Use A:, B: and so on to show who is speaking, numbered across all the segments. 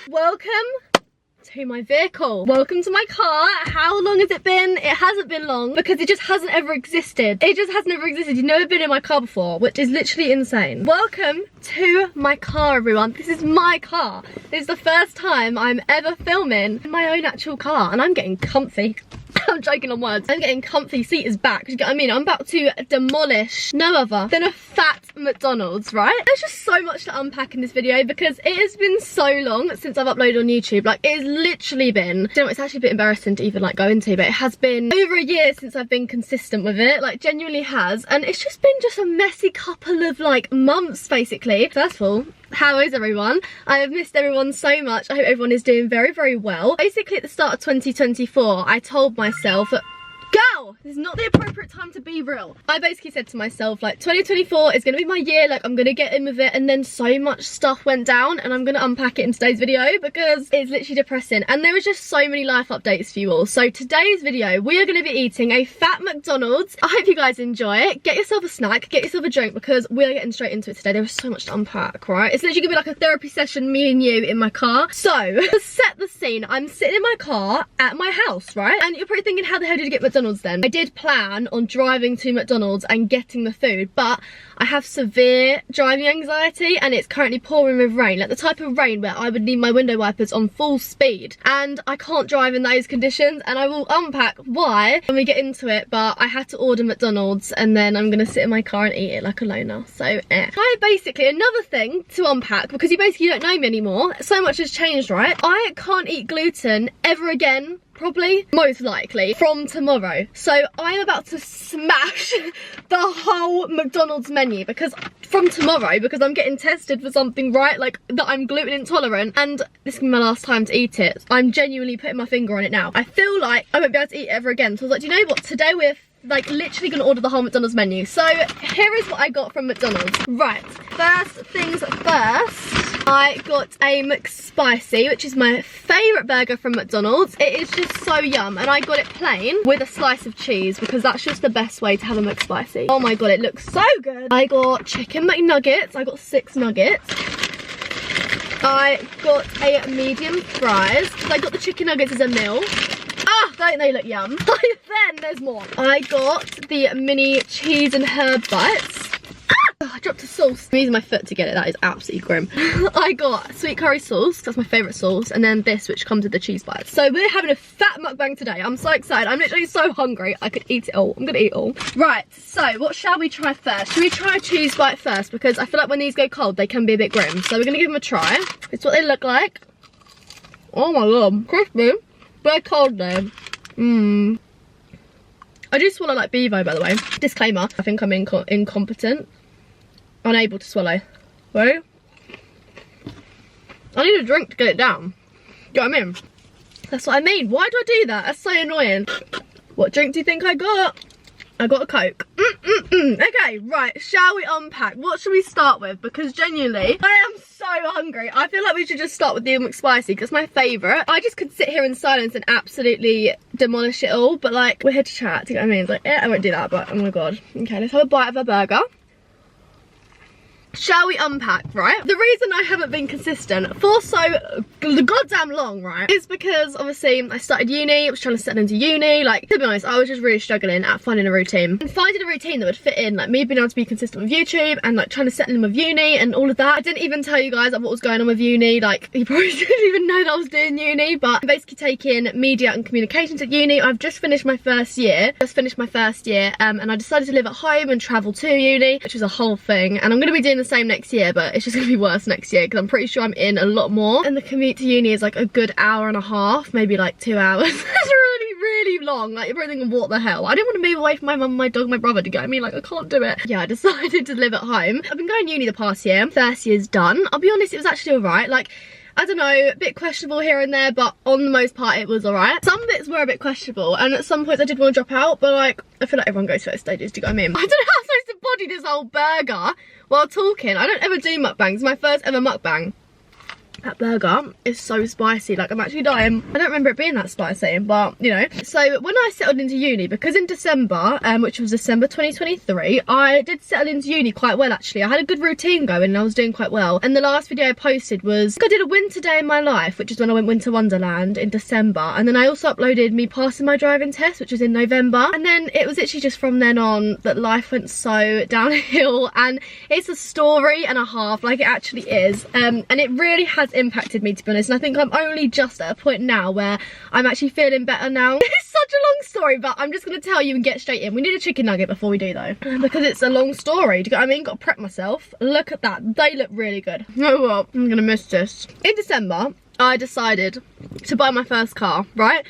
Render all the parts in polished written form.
A: Welcome to my vehicle. Welcome to my car. How long has it been? It hasn't been long because it just hasn't ever existed. It just hasn't ever existed. You've never been in my car before, which is literally insane. Welcome to my car, everyone. This is my car. This is the first time I'm ever filming in my own actual car, and I'm getting comfy. I'm joking on words. I'm getting comfy. Seat is back. You get what I mean? I'm about to demolish no other than a fat McDonald's, right? There's just so much to unpack in this video because it has been so long since I've uploaded on YouTube. Like, it has literally been, you know, it's actually a bit embarrassing to even like go into, but it has been over a year since I've been consistent with it. Like, genuinely has. And it's just been just a messy couple of like months, basically. First of all, how is everyone? I have missed everyone so much. I hope everyone is doing very, very well. Basically, at the start of 2024, I told myself that, girl, this is not the appropriate time to be real. I basically said to myself, like, 2024 is going to be my year, like, I'm going to get in with it, and then so much stuff went down, and I'm going to unpack it in today's video, because it's literally depressing, and there was just so many life updates for you all. So today's video, we are going to be eating a fat McDonald's. I hope you guys enjoy it. Get yourself a snack, get yourself a drink, because we are getting straight into it today. There was so much to unpack, right? It's literally going to be like a therapy session, me and you in my car. So, to set the scene, I'm sitting in my car at my house, right? And you're probably thinking, how the hell did you get McDonald's then? I did plan on driving to McDonald's and getting the food, but I have severe driving anxiety and it's currently pouring with rain, like the type of rain where I would need my window wipers on full speed, and I can't drive in those conditions, and I will unpack why when we get into it. But I had to order McDonald's and then I'm gonna sit in my car and eat it like a loner, so basically, another thing to unpack, because you basically don't know me anymore, so much has changed, right? I can't eat gluten ever again, probably, most likely, from tomorrow. So I'm about to smash the whole McDonald's menu because from tomorrow, because I'm getting tested for something, right, like that I'm gluten intolerant, and this is my last time to eat it. I'm genuinely putting my finger on it now. I feel like I won't be able to eat it ever again. So I was like, do you know what, today we're like literally gonna order the whole McDonald's menu. So here is what I got from McDonald's. Right, first things first, I got a McSpicy, which is my favourite burger from McDonald's. It is just so yum, and I got it plain with a slice of cheese because that's just the best way to have a McSpicy. Oh my god, it looks so good. I got chicken McNuggets. I got 6 nuggets. I got a medium fries because I got the chicken nuggets as a meal. Ah, don't they look yum? Then there's more. I got the mini cheese and herb bites. I dropped a sauce. I'm using my foot to get it. That is absolutely grim. I got sweet curry sauce. That's my favourite sauce. And then this, which comes with the cheese bites. So we're having a fat mukbang today. I'm so excited. I'm literally so hungry. I could eat it all. I'm going to eat it all. Right, so what shall we try first? Should we try a cheese bite first? Because I feel like when these go cold, they can be a bit grim. So we're going to give them a try. It's what they look like. Oh my god. Crispy. They're cold though. Mmm. I do swallow like Bevo, by the way. Disclaimer, I think I'm incompetent. Unable to swallow. Wait. I need a drink to get it down. Do you know what I mean? That's what I mean. Why do I do that? That's so annoying. What drink do you think I got? I got a Coke. Okay, right, shall we unpack? What should we start with? Because genuinely, I am so hungry. I feel like we should just start with the McSpicy because it's my favourite. I just could sit here in silence and absolutely demolish it all, but like, we're here to chat, do you know what I mean? It's like, I won't do that, but oh my god. Okay, let's have a bite of a burger. Shall we unpack, right? The reason I haven't been consistent for so goddamn long, right, is because obviously I started uni, I was trying to settle into uni. Like, to be honest, I was just really struggling at finding a routine. And finding a routine that would fit in, like me being able to be consistent with YouTube and like trying to settle in with uni and all of that. I didn't even tell you guys like, what was going on with uni. Like, you probably didn't even know that I was doing uni, but I'm basically taking media and communications at uni. I've just finished my first year. And I decided to live at home and travel to uni, which was a whole thing. And I'm going to be doing the same next year, but it's just gonna be worse next year because I'm pretty sure I'm in a lot more, and the commute to uni is like a good hour and a half, maybe like 2 hours. It's really long. Like, you're probably thinking, what the hell? I didn't want to move away from my mum, my dog, my brother, to get me. Like, I can't do it. Yeah, I decided to live at home. I've been going uni the past year. First year's done. I'll be honest, it was actually alright. Like, I don't know, a bit questionable here and there, but on the most part it was alright. Some bits were a bit questionable, and at some points I did want to drop out, but like, I feel like everyone goes through those stages, do you know what I mean? I don't know how I'm supposed to body this whole burger while talking. I don't ever do mukbangs. My first ever mukbang. That burger is so spicy, like I'm actually dying. I don't remember it being that spicy, but you know. So when I settled into uni, because in December, which was December 2023, I did settle into uni quite well actually. I had a good routine going and I was doing quite well. And the last video I posted was, I did a winter day in my life, which is when I went Winter Wonderland in December. And then I also uploaded me passing my driving test, which was in November. And then it was literally just from then on that life went so downhill, and it's a story and a half, like it actually is. And it really has impacted me, to be honest, and I think I'm only just at a point now where I'm actually feeling better now. It's such a long story, but I'm just going to tell you and get straight in. We need a chicken nugget before we do though, because it's a long story. Do you get what I mean? Got to prep myself. Look at that, they look really good. Oh well, I'm gonna miss this. In December, I decided to buy my first car, right?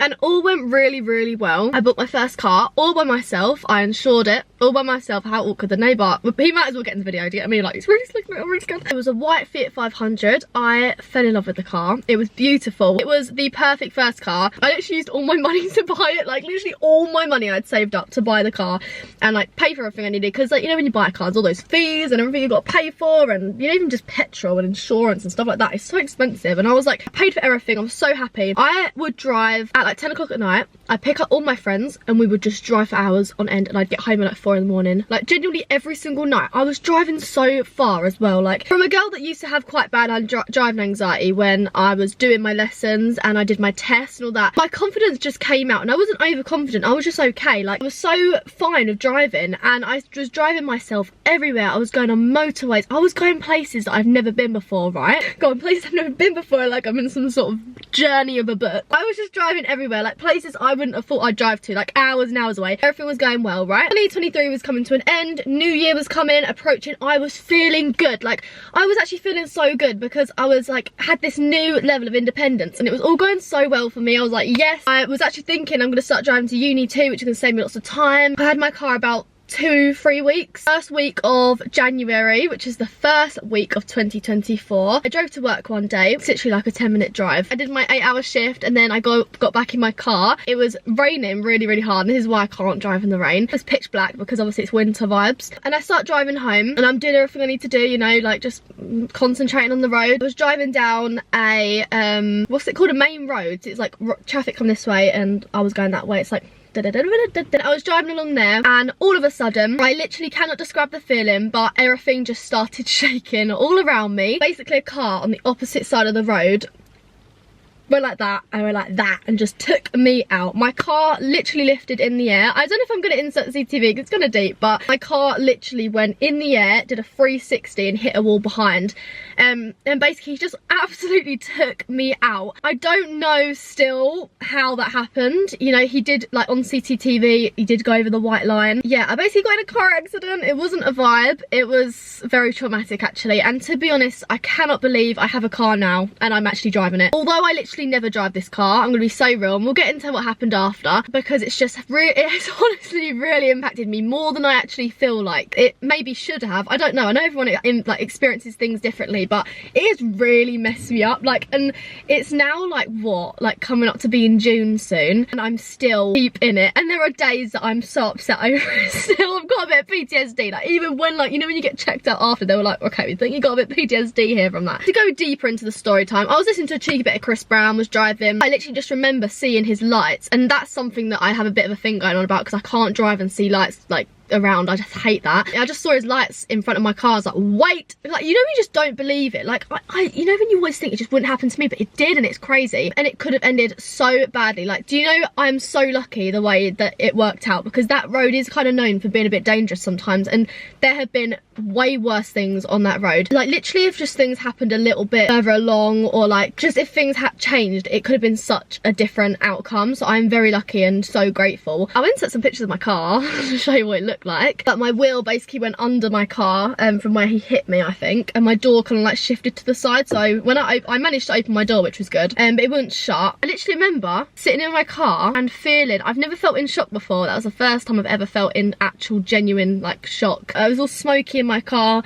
A: And all went really, really well. I bought my first car all by myself. I insured it all by myself. How awkward. The neighbour, he might as well get in the video, do you get me? Like, it's really slick, I'm really scared. It was a white Fiat 500. I fell in love with the car. It was beautiful. It was the perfect first car. I literally used all my money to buy it. Like, literally all my money I'd saved up to buy the car and like pay for everything I needed. Because like, you know, when you buy a car, there's all those fees and everything you got to pay for, and you know, even just petrol and insurance and stuff like that. It's so expensive. And I was like, I paid for everything. I was so happy. I would drive at like 10 o'clock at night. I'd pick up all my friends and we would just drive for hours on end, and I'd get home at like 4 in the morning. Like genuinely every single night. I was driving so far as well. Like from a girl that used to have quite bad driving anxiety when I was doing my lessons and I did my tests and all that, my confidence just came out, and I wasn't overconfident. I was just okay. Like I was so fine of driving, and I was driving myself everywhere. I was going on motorways. I was going places that I've never been before, right? Going places I've never been before, like I'm in some sort of journey of a book. I was just driving everywhere, like places I wouldn't have thought I'd drive to, like hours and hours away. Everything was going well, right? 2023 was coming to an end. New year was coming, approaching. I was feeling good. Like I was actually feeling so good because I was like, had this new level of independence, and it was all going so well for me. I was like, yes. I was actually thinking I'm going to start driving to uni too, which is going to save me lots of time. I had my car about 2-3 weeks. First week of January, which is the first week of 2024, I drove to work one day. It's literally like a 10-minute drive. I did my 8-hour shift and then I got back in my car. It was raining really, really hard, and this is why I can't drive in the rain. It's pitch black because obviously it's winter vibes. And I start driving home and I'm doing everything I need to do, you know, like just concentrating on the road. I was driving down a what's it called, a main road. It's like traffic come this way and I was going that way. It's like I was driving along there, and all of a sudden, I literally cannot describe the feeling, but everything just started shaking all around me. Basically a car on the opposite side of the road went like that, and went like that, and just took me out. My car literally lifted in the air. I don't know if I'm going to insert the CCTV because it's kind of deep, but my car literally went in the air, did a 360 and hit a wall behind. And basically he just absolutely took me out. I don't know still how that happened. You know, he did, like on CCTV, he did go over the white line. Yeah, I basically got in a car accident. It wasn't a vibe. It was very traumatic actually. And to be honest, I cannot believe I have a car now and I'm actually driving it. Although I literally never drive this car, I'm gonna be so real, and we'll get into what happened after, because it's just it's honestly really impacted me more than I actually feel like it maybe should have. I don't know. I know everyone like experiences things differently, but it has really messed me up. Like, and it's now like what, like coming up to be in June soon, and I'm still deep in it, and there are days that I'm so upset over it still. I've got a bit of PTSD, like even when, like, you know, when you get checked out after, they were like, okay, we think you got a bit of PTSD here from that. To go deeper into the story time, I was listening to a cheeky bit of Chris Brown, was driving. I literally just remember seeing his lights, and that's something that I have a bit of a thing going on about, because I can't drive and see lights like around. I just hate that. I just saw his lights in front of my car. I was like, wait, like, you know, you just don't believe it. Like you know, when you always think it just wouldn't happen to me, but it did, and it's crazy, and it could have ended so badly. Like, do you know, I'm so lucky the way that it worked out, because that road is kind of known for being a bit dangerous sometimes, and there have been way worse things on that road. Like literally, if just things happened a little bit further along, or like just if things had changed, it could have been such a different outcome. So I'm very lucky and so grateful. I'll insert some pictures of my car to show you what it looked like. But my wheel basically went under my car from where he hit me, I think, and my door kind of like shifted to the side. So when I managed to open my door, which was good, but it wouldn't shut. I literally remember sitting in my car and feeling, I've never felt in shock before. That was the first time I've ever felt in actual genuine like shock. I was all smoky in my car,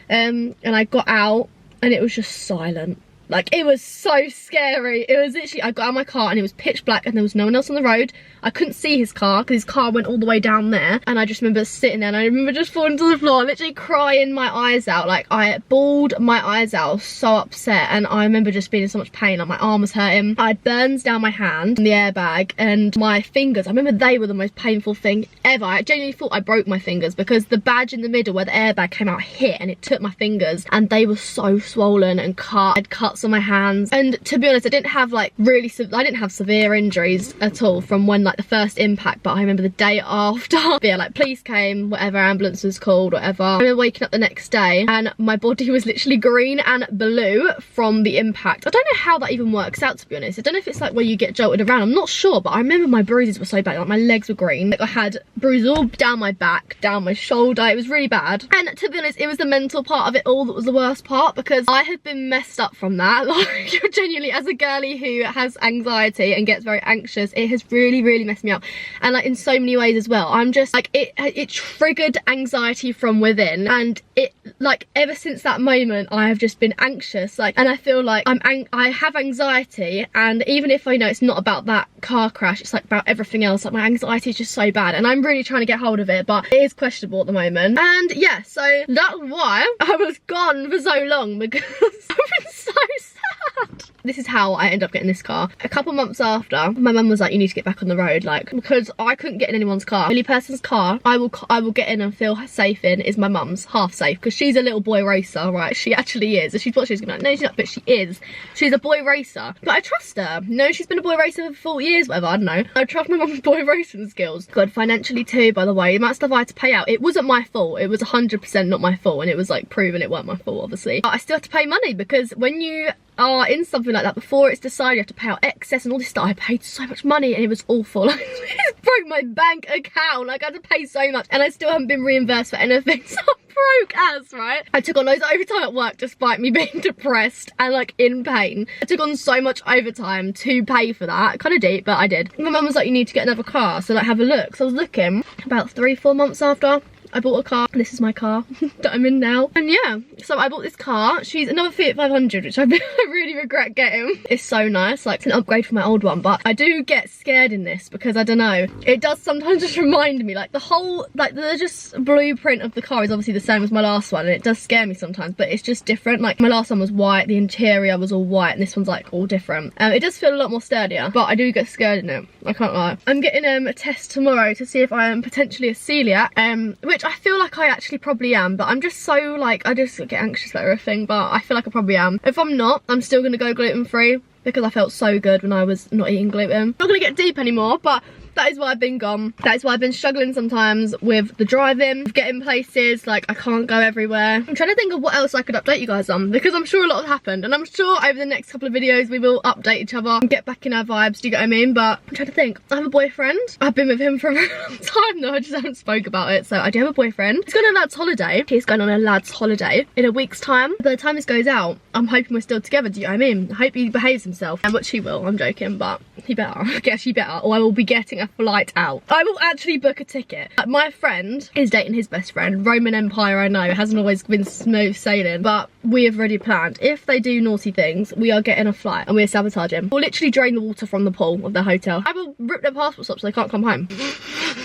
A: and I got out and it was just silent. Like, it was so scary. It was literally, I got out of my car and it was pitch black and there was no one else on the road. I couldn't see his car because his car went all the way down there. And I just remember sitting there and I remember just falling to the floor, literally crying my eyes out. Like, I bawled my eyes out. I was so upset. And I remember just being in so much pain. Like, my arm was hurting. I had burns down my hand and the airbag and my fingers. I remember they were the most painful thing ever. I genuinely thought I broke my fingers because the badge in the middle where the airbag came out hit and it took my fingers and they were so swollen and cut. I had cuts on my hands, and to be honest, I didn't have like I didn't have severe injuries at all from when like the first impact, but I remember the day after, yeah, like police came, whatever, ambulance was called, whatever. I remember waking up the next day and my body was literally green and blue from the impact. I don't know how that even works out, to be honest. I don't know if it's like where you get jolted around, I'm not sure, but I remember my bruises were so bad. Like, my legs were green, like I had bruises all down my back, down my shoulder. It was really bad. And to be honest, it was the mental part of it all that was the worst part, because I had been messed up from that. Like, genuinely, as a girly who has anxiety and gets very anxious, it has really messed me up. And like in so many ways as well, I'm just like, it triggered anxiety from within, and it, like, ever since that moment I have just been anxious. Like, and I feel like I have anxiety, and even if I know it's not about that car crash, it's like about everything else. Like, my anxiety is just so bad and I'm really trying to get hold of it, but it is questionable at the moment. And yeah, so that's why I was gone for so long, because I've been so sad. This is how I ended up getting this car. A couple months after, my mum was like, you need to get back on the road, like, because I couldn't get in anyone's car. The only person's car I will get in and feel safe in is my mum's, half safe, because she's a little boy racer, right? She actually is. She thought she was gonna, no, she's not, but she is. She's a boy racer, but I trust her. No, she's been a boy racer for 40 years, whatever, I don't know. I trust my mum's boy racing skills. God, financially too, by the way, the amount of stuff I had to pay out, it wasn't my fault. It was 100% not my fault, and it was like proven it weren't my fault, obviously. But I still have to pay money, because when you are in something like that, before it's decided, you have to pay out excess and all this stuff. I paid so much money and it was awful. Like, it broke my bank account. Like, I had to pay so much and I still haven't been reimbursed for anything. So I'm broke as, right? I took on loads of overtime at work despite me being depressed and like in pain. I took on so much overtime to pay for that. Kind of deep, but I did. My mum was like, you need to get another car, so like have a look. So I was looking. About 3-4 months after, I bought a car. This is my car that I'm in now. And yeah, so I bought this car. She's another Fiat 500, which I really regret getting. It's so nice, like it's an upgrade from my old one, but I do get scared in this because I don't know. It does sometimes just remind me, like the whole, like the just blueprint of the car is obviously the same as my last one, and it does scare me sometimes, but it's just different. Like my last one was white, the interior was all white, and this one's like all different. It does feel a lot more sturdier, but I do get scared in it. I can't lie. I'm getting a test tomorrow to see if I am potentially a celiac, which I feel like I actually probably am, but I'm just so like, I just get anxious about everything, but I feel like I probably am. If I'm not, I'm still gonna go gluten-free because I felt so good when I was not eating gluten. Not gonna get deep anymore, but that is why I've been gone. That is why I've been struggling sometimes with the driving, with getting places, like I can't go everywhere. I'm trying to think of what else I could update you guys on, because I'm sure a lot has happened, and I'm sure over the next couple of videos we will update each other and get back in our vibes, do you get what I mean? But I'm trying to think. I have a boyfriend. I've been with him for a very long time though, I just haven't spoke about it. So I do have a boyfriend. He's going on a lad's holiday. He's going on a lad's holiday in a week's time. By the time this goes out, I'm hoping we're still together, do you know what I mean? I hope he behaves himself, and which he will, I'm joking, but he better. I guess he better, or I will be getting a flight out. I will actually book a ticket. My friend is dating his best friend. Roman Empire, I know, it hasn't always been smooth sailing, but we have already planned. If they do naughty things, we are getting a flight and we're sabotaging. We'll literally drain the water from the pool of the hotel. I will rip their passports up so they can't come home.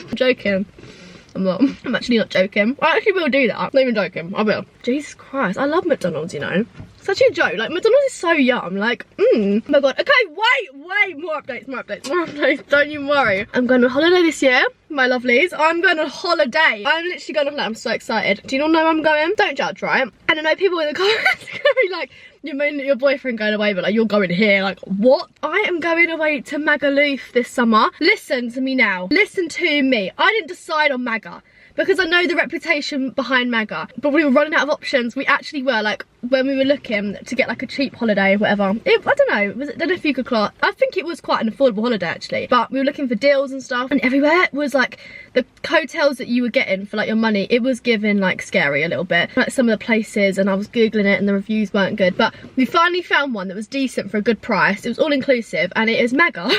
A: I'm joking. I'm not. I'm actually not joking. I actually will do that. I'm not even joking. I will. Jesus Christ, I love McDonald's, you know. It's actually a joke. Like, McDonald's is so yum. Like, oh my god. Okay, wait. More updates. Don't you worry. I'm going on holiday this year, my lovelies. I'm going on holiday. I'm literally going on holiday. I'm so excited. Do you not know where I'm going? Don't judge, right? And I know people in the comments are gonna be like, you mean your boyfriend going away, but like you're going here? Like, what? I am going away to Magaluf this summer. Listen to me now. Listen to me. I didn't decide on Maga because I know the reputation behind Maga, but we were running out of options. We actually were, like, when we were looking to get like a cheap holiday, whatever. I don't know, I don't know if you could class. I think it was quite an affordable holiday actually, but we were looking for deals and stuff, and everywhere was like the hotels that you were getting for like your money, it was giving like scary a little bit, like some of the places, and I was googling it and the reviews weren't good, but we finally found one that was decent for a good price. It was all inclusive, and it is Maga.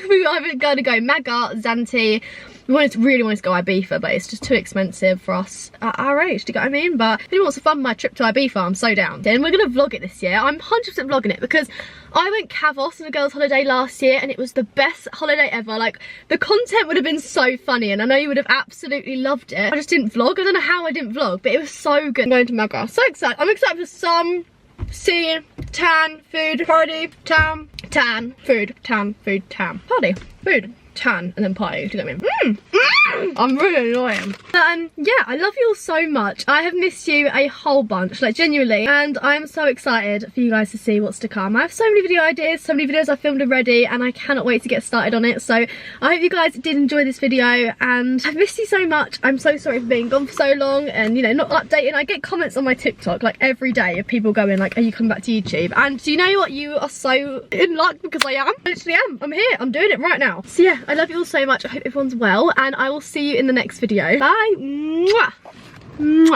A: We were either going to go Maga, Zante, We really wanted to go Ibiza, but it's just too expensive for us at our age, do you get what I mean? But if anyone wants to fund my trip to Ibiza, I'm so down. Then we're gonna vlog it this year. I'm 100% vlogging it because I went Cavos on a girls' holiday last year and it was the best holiday ever. Like, the content would have been so funny and I know you would have absolutely loved it. I just didn't vlog. I don't know how I didn't vlog, but it was so good. I'm going to Mega. So excited. I'm excited for sun, sea, tan, food, party, tan, food, tan, food, tan, party, food, tan, and then party. Do you know what I mean? I'm really annoying. Yeah, I love you all so much. I have missed you a whole bunch, like genuinely, and I'm so excited for you guys to see what's to come. I have so many video ideas, so many videos I filmed already, and I cannot wait to get started on it. So I hope you guys did enjoy this video, and I've missed you so much. I'm so sorry for being gone for so long and, you know, not updating. I get comments on my TikTok like every day of people going like, are you coming back to YouTube? And do you know what? You are so in luck because I am. I literally am. I'm here. I'm doing it right now. So yeah, I love you all so much. I hope everyone's well, and I will see you in the next video. Bye. Mwah. Mwah.